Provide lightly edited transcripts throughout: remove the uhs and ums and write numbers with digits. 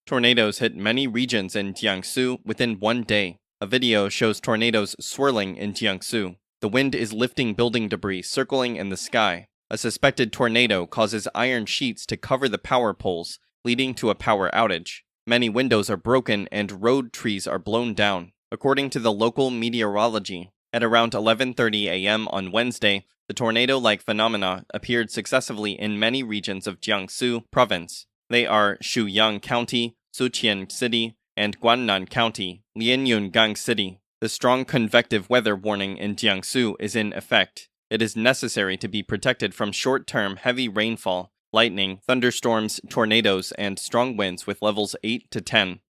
Tornadoes hit many regions in Jiangsu within one day. A video shows tornadoes swirling in Jiangsu. The wind is lifting building debris circling in the sky. A suspected tornado causes iron sheets to cover the power poles, leading to a power outage. Many windows are broken and road trees are blown down. According to the local meteorology, at around 11:30 a.m. on Wednesday, the tornado-like phenomena appeared successively in many regions of Jiangsu province. They are Shuyang County, Suqian City, and Guannan County, Lianyungang City. The strong convective weather warning in Jiangsu is in effect. It is necessary to be protected from short-term heavy rainfall, lightning, thunderstorms, tornadoes, and strong winds with levels 8 to 10.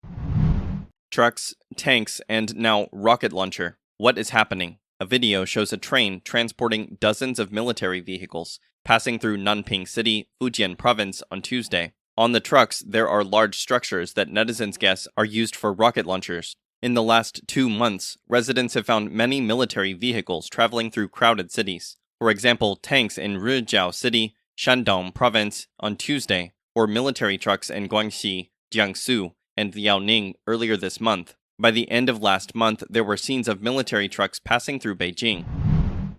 Trucks, tanks, and now rocket launcher. What is happening? A video shows a train transporting dozens of military vehicles passing through Nanping City, Fujian Province on Tuesday. On the trucks, there are large structures that netizens guess are used for rocket launchers. In the last 2 months, residents have found many military vehicles traveling through crowded cities. For example, tanks in Rujiao City, Shandong Province on Tuesday, or military trucks in Guangxi, Jiangsu, and Liaoning earlier this month. By the end of last month, there were scenes of military trucks passing through Beijing.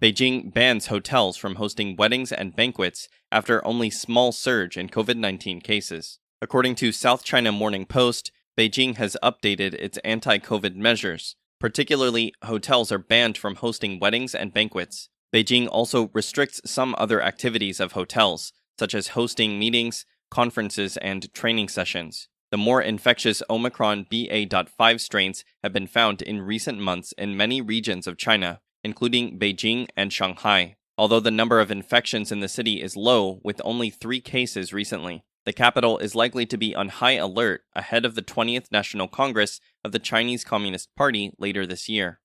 Beijing bans hotels from hosting weddings and banquets after only small surge in COVID-19 cases. According to South China Morning Post, Beijing has updated its anti-COVID measures. Particularly, hotels are banned from hosting weddings and banquets. Beijing also restricts some other activities of hotels, such as hosting meetings, conferences, and training sessions. The more infectious Omicron BA.5 strains have been found in recent months in many regions of China, including Beijing and Shanghai. Although the number of infections in the city is low, with only 3 cases recently, the capital is likely to be on high alert ahead of the 20th National Congress of the Chinese Communist Party later this year.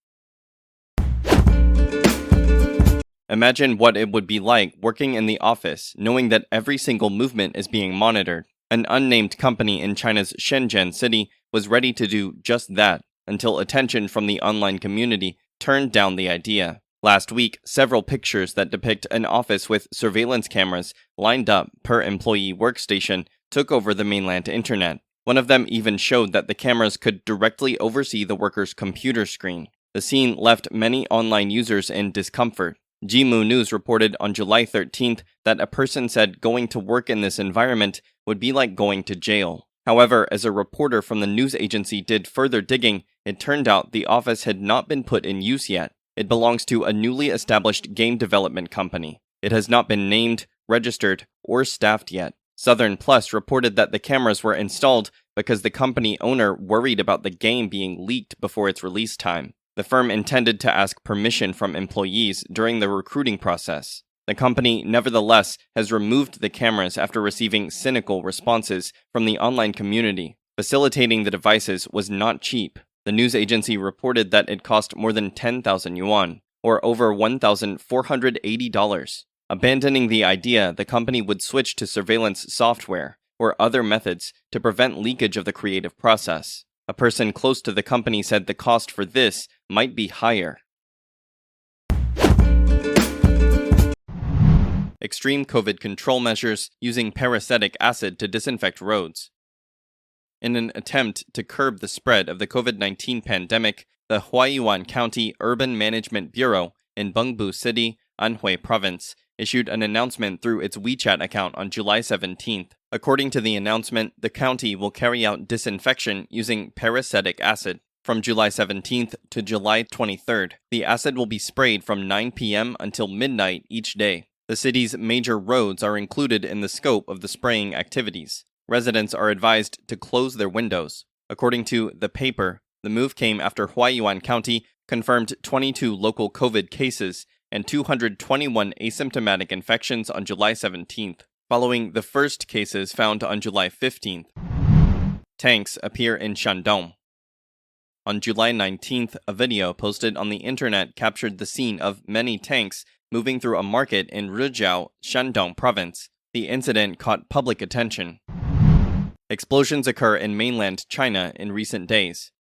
Imagine what it would be like working in the office, knowing that every single movement is being monitored. An unnamed company in China's Shenzhen city was ready to do just that, until attention from the online community turned down the idea. Last week, several pictures that depict an office with surveillance cameras lined up per employee workstation took over the mainland internet. One of them even showed that the cameras could directly oversee the worker's computer screen. The scene left many online users in discomfort. Jimu News reported on July 13th that a person said going to work in this environment would be like going to jail. However, as a reporter from the news agency did further digging, it turned out the office had not been put in use yet. It belongs to a newly established game development company. It has not been named, registered, or staffed yet. Southern Plus reported that the cameras were installed because the company owner worried about the game being leaked before its release time. The firm intended to ask permission from employees during the recruiting process. The company, nevertheless, has removed the cameras after receiving cynical responses from the online community. Facilitating the devices was not cheap. The news agency reported that it cost more than 10,000 yuan, or over $1,480. Abandoning the idea, the company would switch to surveillance software or other methods to prevent leakage of the creative process. A person close to the company said the cost for this might be higher. Extreme COVID control measures using peracetic acid to disinfect roads. In an attempt to curb the spread of the COVID-19 pandemic, the Huaiyuan County Urban Management Bureau in Bengbu City, Anhui Province, issued an announcement through its WeChat account on July 17th. According to the announcement, the county will carry out disinfection using peracetic acid. From July 17th to July 23rd, the acid will be sprayed from 9 p.m. until midnight each day. The city's major roads are included in the scope of the spraying activities. Residents are advised to close their windows. According to the paper, the move came after Huaiyuan County confirmed 22 local COVID cases and 221 asymptomatic infections on July 17th, following the first cases found on July 15th. Tanks appear in Shandong. On July 19th, a video posted on the internet captured the scene of many tanks moving through a market in Rujiao, Shandong Province. The incident caught public attention. Explosions occur in mainland China in recent days.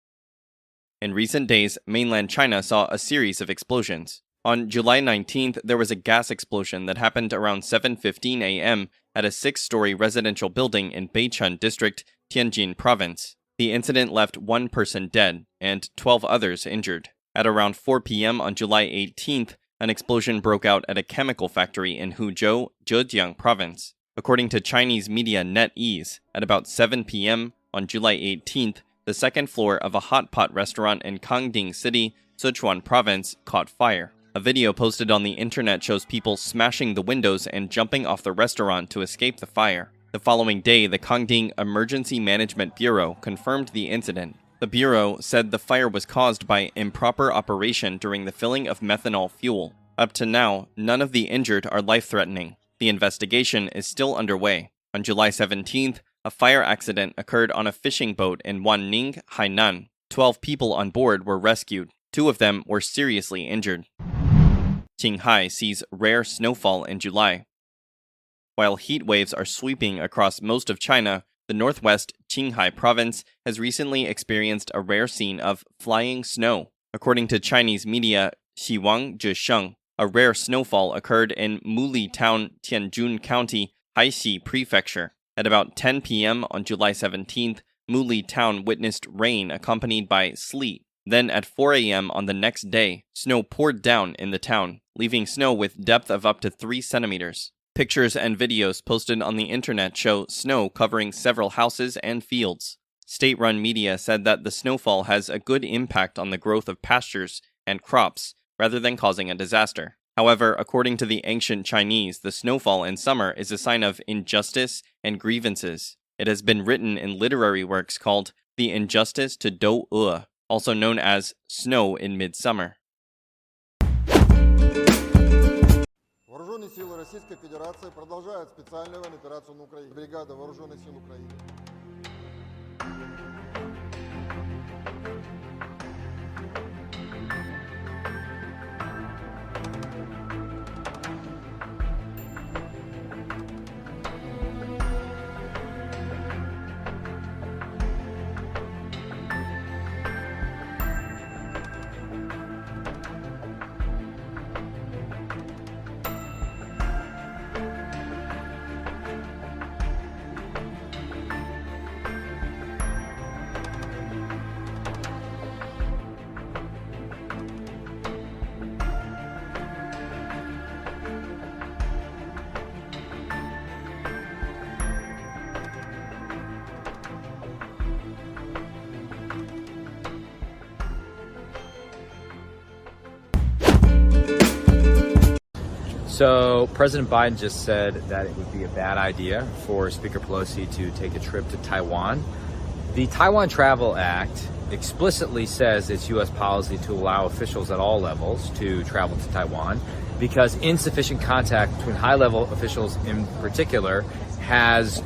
In recent days, mainland China saw a series of explosions. On July 19th, there was a gas explosion that happened around 7:15 a.m. at a 6-story residential building in Beichun District Tianjin province. The incident left one person dead and 12 others injured. At around 4 p.m. on July 18th, an explosion broke out at a chemical factory in Huzhou, Zhejiang province. According to Chinese media NetEase, at about 7 p.m. on July 18th, the second floor of a hot pot restaurant in Kangding City, Sichuan province, caught fire. A video posted on the internet shows people smashing the windows and jumping off the restaurant to escape the fire. The following day, the Kangding Emergency Management Bureau confirmed the incident. The bureau said the fire was caused by improper operation during the filling of methanol fuel. Up to now, none of the injured are life-threatening. The investigation is still underway. On July 17th, a fire accident occurred on a fishing boat in Wanning, Hainan. 12 people on board were rescued. 2 of them were seriously injured. Qinghai sees rare snowfall in July. While heat waves are sweeping across most of China, the northwest Qinghai province has recently experienced a rare scene of flying snow. According to Chinese media Xinhuang Zhisheng, a rare snowfall occurred in Muli Town, Tianjun County, Haixi Prefecture. At about 10 p.m. on July 17th, Muli Town witnessed rain accompanied by sleet. Then at 4 a.m. on the next day, snow poured down in the town, leaving snow with depth of up to 3 centimeters. Pictures and videos posted on the internet show snow covering several houses and fields. State-run media said that the snowfall has a good impact on the growth of pastures and crops, rather than causing a disaster. However, according to the ancient Chinese, the snowfall in summer is a sign of injustice and grievances. It has been written in literary works called The Injustice to Dou-E, also known as Snow in Midsummer. Вооруженные силы Российской Федерации продолжают специальную военную операцию на Украине. Бригада Вооруженных сил Украины. So President Biden just said that it would be a bad idea for Speaker Pelosi to take a trip to Taiwan. The Taiwan Travel Act explicitly says it's U.S. policy to allow officials at all levels to travel to Taiwan because insufficient contact between high-level officials in particular has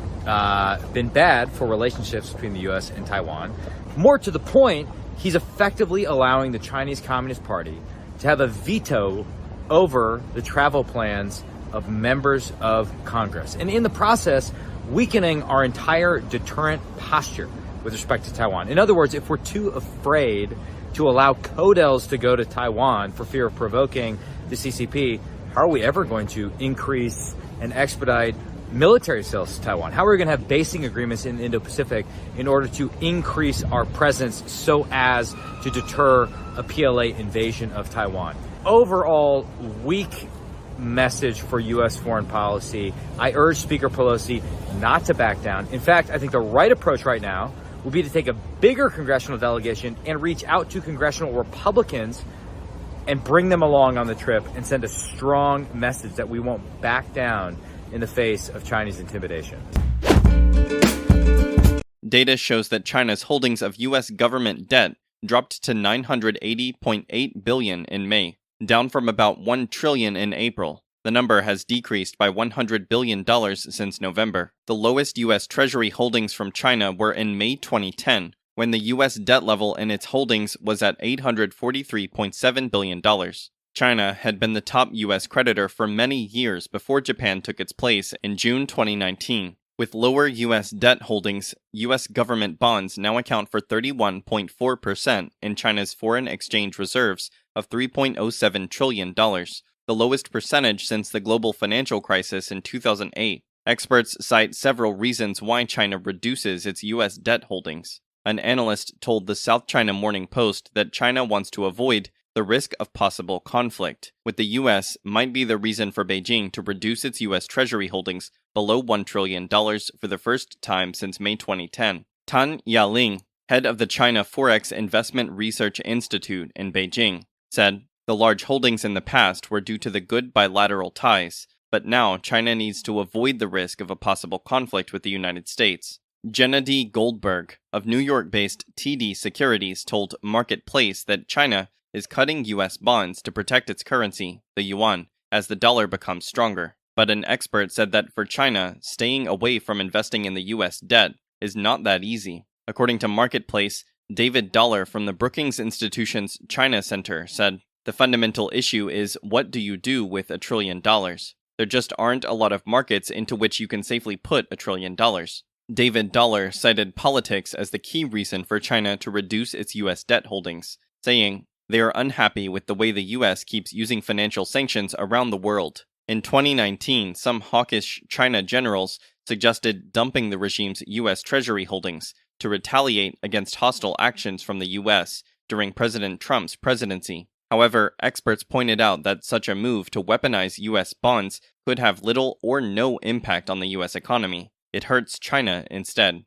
been bad for relationships between the U.S. and Taiwan. More to the point, he's effectively allowing the Chinese Communist Party to have a veto over the travel plans of members of Congress, and in the process, weakening our entire deterrent posture with respect to Taiwan. In other words, if we're too afraid to allow CODELs to go to Taiwan for fear of provoking the CCP, how are we ever going to increase and expedite military sales to Taiwan? How are we going to have basing agreements in the Indo-Pacific in order to increase our presence so as to deter a PLA invasion of Taiwan? Overall, weak message for U.S. foreign policy. I urge Speaker Pelosi not to back down. In fact, I think the right approach right now would be to take a bigger congressional delegation and reach out to congressional Republicans and bring them along on the trip and send a strong message that we won't back down in the face of Chinese intimidation. Data shows that China's holdings of U.S. government debt dropped to $980.8 billion in May, down from about $1 trillion in April. The number has decreased by $100 billion since November. The lowest U.S. Treasury holdings from China were in May 2010, when the U.S. debt level in its holdings was at $843.7 billion. China had been the top U.S. creditor for many years before Japan took its place in June 2019. With lower U.S. debt holdings, U.S. government bonds now account for 31.4% in China's foreign exchange reserves of $3.07 trillion, the lowest percentage since the global financial crisis in 2008. Experts cite several reasons why China reduces its U.S. debt holdings. An analyst told the South China Morning Post that China wants to avoid the risk of possible conflict with the U.S. might be the reason for Beijing to reduce its U.S. Treasury holdings below $1 trillion for the first time since May 2010. Tan Yaling, head of the China Forex Investment Research Institute in Beijing, said the large holdings in the past were due to the good bilateral ties, but now China needs to avoid the risk of a possible conflict with the United States. Gennady Goldberg of New York-based TD Securities told Marketplace that China is cutting U.S. bonds to protect its currency, the yuan, as the dollar becomes stronger. But an expert said that for China, staying away from investing in the U.S. debt is not that easy. According to Marketplace, David Dollar from the Brookings Institution's China Center said, the fundamental issue is what do you do with $1 trillion? There just aren't a lot of markets into which you can safely put $1 trillion. David Dollar cited politics as the key reason for China to reduce its U.S. debt holdings, saying, they are unhappy with the way the U.S. keeps using financial sanctions around the world. In 2019, some hawkish China generals suggested dumping the regime's U.S. Treasury holdings to retaliate against hostile actions from the U.S. during President Trump's presidency. However, experts pointed out that such a move to weaponize U.S. bonds could have little or no impact on the U.S. economy. It hurts China instead.